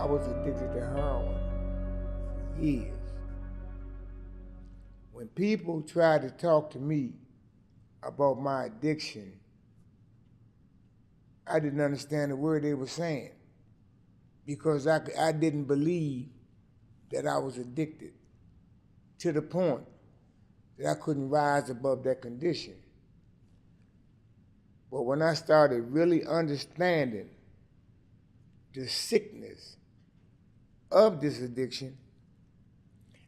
was addicted to heroin for years. When people tried to talk to me about my addiction, I didn't understand the word they were saying because I didn't believe that I was addicted to the point that I couldn't rise above that condition. But when I started really understanding the sickness of this addiction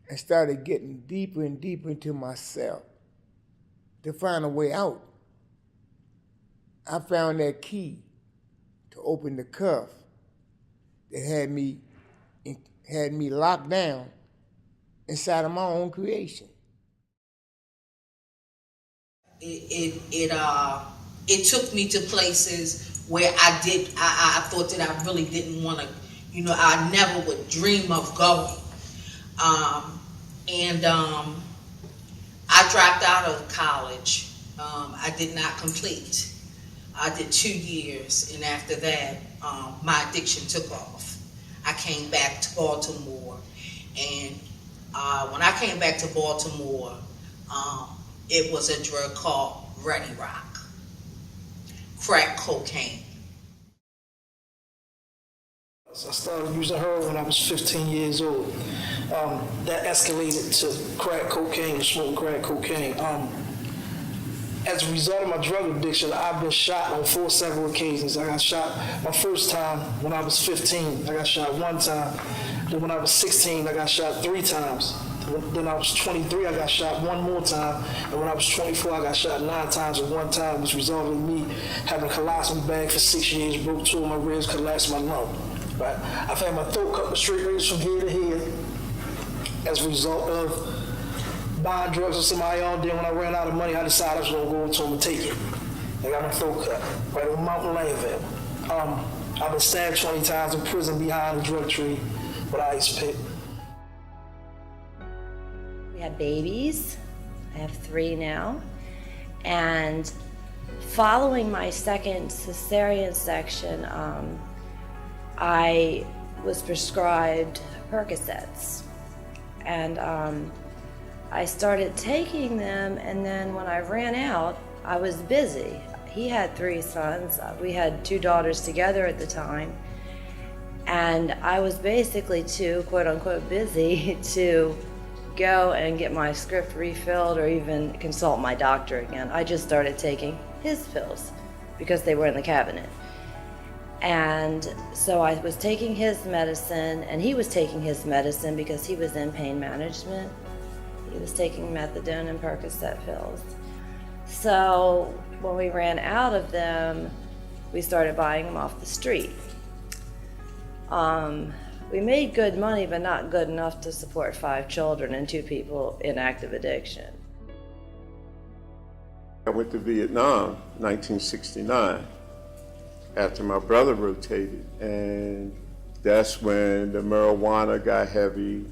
and started getting deeper and deeper into myself to find a way out, I found that key to open the cuff that had me locked down inside of my own creation. It took me to places where I thought that I really didn't want to, I never would dream of going. I dropped out of college. I did not complete. I did 2 years, and after that, my addiction took off. I came back to Baltimore, and when I came back to Baltimore, it was a drug called Ready Rock, crack cocaine. I started using heroin when I was 15 years old. That escalated to crack cocaine, smoking crack cocaine. As a result of my drug addiction, I've been shot on 4 several occasions. I got shot my first time when I was 15. I got shot 1 time. Then when I was 16, I got shot 3 times. Then I was 23, I got shot 1 more time. And when I was 24, I got shot 9 times, and 1 time was resulted in me having a colostomy bag for 6 years, broke 2 of my ribs, collapsed my lung. Right? I've had my throat cut with straight razors from here to here as a result of buying drugs with somebody else. Then when I ran out of money, I decided I was going to go into them and take it. I got my throat cut right on Mountain Langville. I've been stabbed 20 times in prison behind a drug tree with an ice pick. We had babies. I have 3 now. And following my second cesarean section, I was prescribed Percocets. And I started taking them, and then when I ran out, I was busy. He had 3 sons. We had 2 daughters together at the time. And I was basically too, quote unquote, busy to go and get my script refilled or even consult my doctor again. I just started taking his pills because they were in the cabinet. And so I was taking his medicine, and he was taking his medicine because he was in pain management. He was taking methadone and Percocet pills. So when we ran out of them, we started buying them off the street. We made good money, but not good enough to support 5 children and 2 people in active addiction. I went to Vietnam in 1969 after my brother rotated, and that's when the marijuana got heavy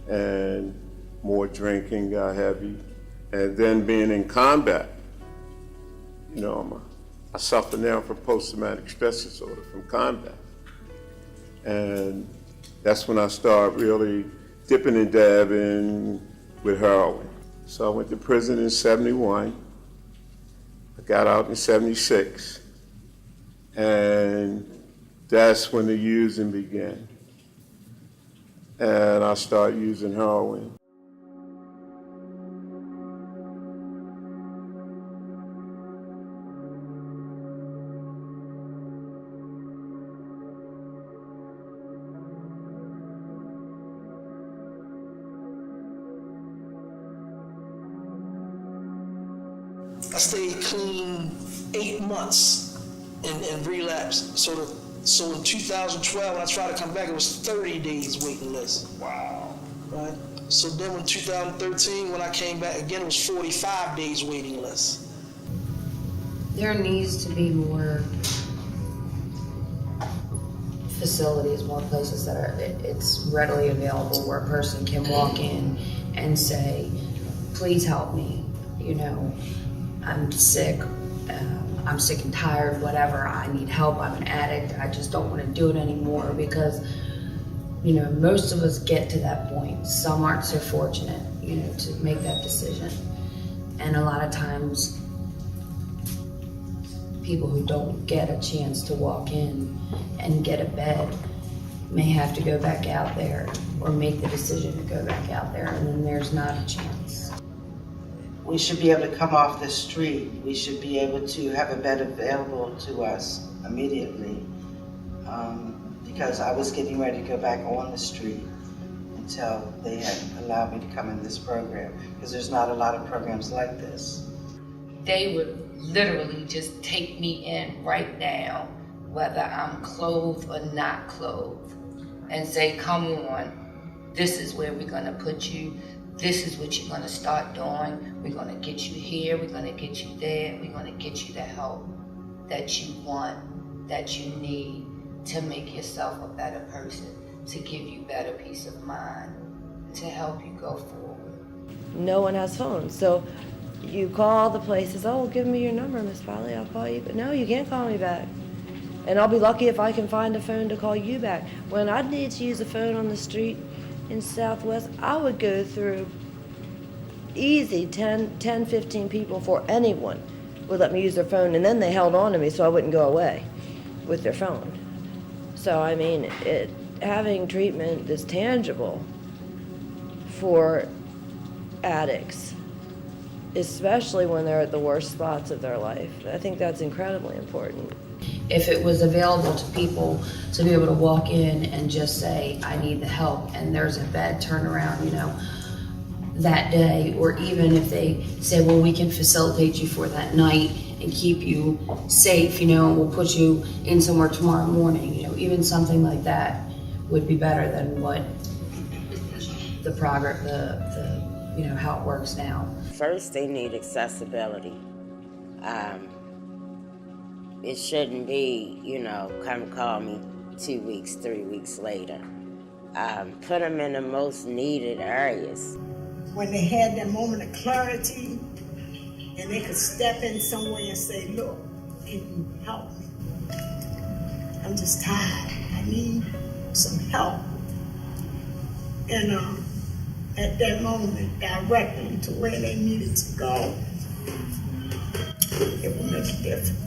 and more drinking got heavy. And then being in combat, I suffer now from post-traumatic stress disorder from combat. And that's when I started really dipping and dabbing with heroin. So I went to prison in 71. I got out in 76. And that's when the using began. And I started using heroin. I stayed clean 8 months and relapsed. So in 2012, when I tried to come back, it was 30 days waiting list. Wow. Right? So then in 2013, when I came back again, it was 45 days waiting list. There needs to be more facilities, more places that it's readily available where a person can walk in and say, please help me, I'm sick and tired, whatever, I need help, I'm an addict, I just don't want to do it anymore, because Most of us get to that point. Some aren't so fortunate, to make that decision. And a lot of times, people who don't get a chance to walk in and get a bed may have to go back out there or make the decision to go back out there, and then there's not a chance. We should be able to come off the street. We should be able to have a bed available to us immediately, because I was getting ready to go back on the street until they had allowed me to come in this program, because there's not a lot of programs like this. They would literally just take me in right now, whether I'm clothed or not clothed, and say, come on, this is where we're gonna put you. This is what you're gonna start doing. We're gonna get you here, we're gonna get you there, we're gonna get you the help that you want, that you need to make yourself a better person, to give you better peace of mind, to help you go forward. No one has phones, so you call the places, oh, give me your number, Miss Polly, I'll call you. But no, you can't call me back. And I'll be lucky if I can find a phone to call you back. When I'd need to use a phone on the street in Southwest, I would go through easy 10, 15 people before anyone would let me use their phone, and then they held on to me so I wouldn't go away with their phone. So, I mean, having treatment that's tangible for addicts, especially when they're at the worst spots of their life, I think that's incredibly important. If it was available to people to be able to walk in and just say, I need the help, and there's a bed turnaround, that day, or even if they say, well, we can facilitate you for that night and keep you safe, and we'll put you in somewhere tomorrow morning, even something like that would be better than what the how it works now. First, they need accessibility. It shouldn't be, come call me 2 weeks, 3 weeks later. Put them in the most needed areas. When they had that moment of clarity and they could step in somewhere and say, look, can you help me? I'm just tired. I need some help. And at that moment, directly to where they needed to go, it would make a difference.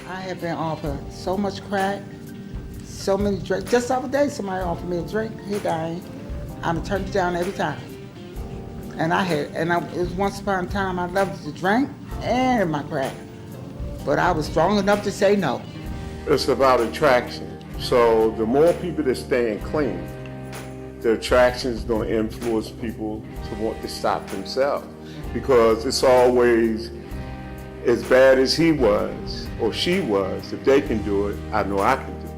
I have been offered so much crack, so many drinks. Just the other day, somebody offered me a drink. Hey, Diane, I'm turned it down every time. It was once upon a time I loved the drink and my crack, but I was strong enough to say no. It's about attraction. So the more people that staying clean, the attraction is going to influence people to want to stop themselves, because it's always as bad as he was or she was. If they can do it, I know I can do it.